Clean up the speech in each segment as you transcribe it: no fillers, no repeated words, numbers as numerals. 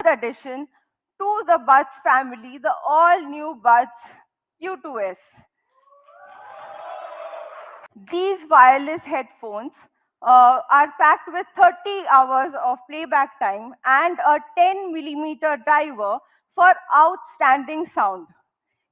addition to the Buds family, the all-new Buds Q2S. These wireless headphones are packed with 30 hours of playback time and a 10 mm driver for outstanding sound.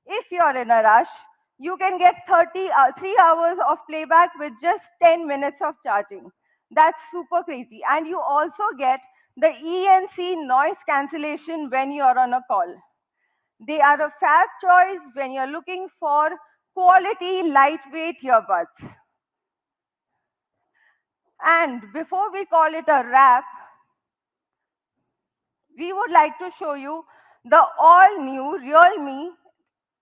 If you're in a rush, you can get 3 hours of playback with just 10 minutes of charging. That's super crazy. And you also get the ENC noise cancellation when you're on a call. They are a fab choice when you're looking for quality, lightweight earbuds. And before we call it a wrap, we would like to show you the all-new Realme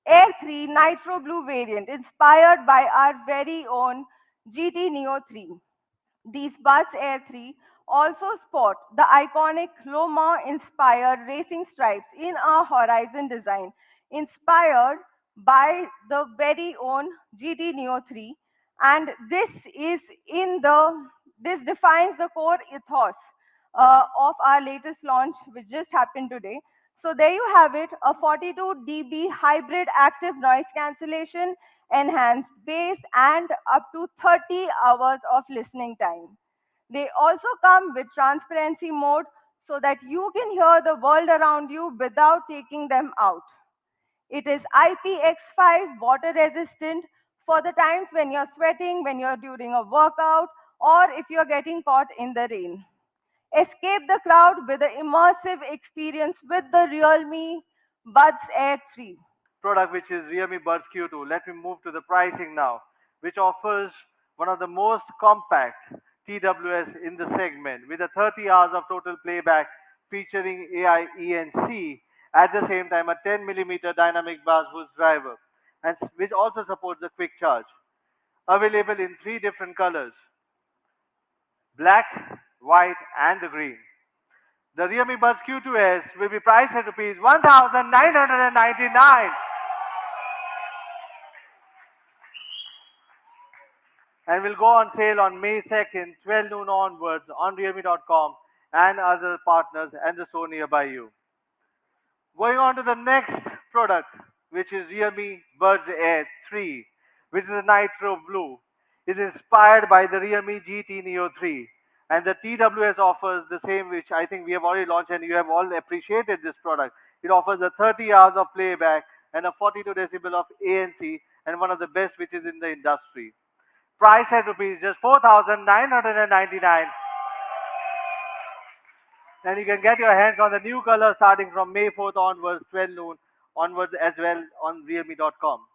Air 3 Nitro Blue variant, inspired by our very own GT Neo 3. These Buds Air 3 also sport the iconic Loma-inspired racing stripes in our Horizon design, inspired by the very own GT Neo 3. And this defines the core ethos of our latest launch, which just happened today. So there you have it, a 42 dB hybrid active noise cancellation, enhanced bass, and up to 30 hours of listening time. They also come with transparency mode so that you can hear the world around you without taking them out. It is IPX5 water resistant for the times when you're sweating, when you're during a workout, or if you're getting caught in the rain. Escape the crowd with an immersive experience with the Realme Buds Air 3. Product which is Realme Buds Q2. Let me move to the pricing now, which offers one of the most compact TWS in the segment with a 30 hours of total playback featuring AI ENC, at the same time a 10 mm dynamic bass boost driver, and which also supports the quick charge. Available in 3 different colors: black, white, and the green. The Realme Buds Q2S will be priced at rupees 1,999 and will go on sale on May 2nd, 12 noon onwards on realme.com and other partners and the store nearby you. Going on to the next product, which is Realme Buds Air 3, which is a Nitro Blue, is inspired by the Realme GT Neo 3. And the TWS offers the same, which I think we have already launched and you have all appreciated this product. It offers a 30 hours of playback and a 42 decibel of ANC, and one of the best which is in the industry. Price at rupees just 4,999, and you can get your hands on the new color starting from May 4th onwards, 12 noon onwards as well on realme.com.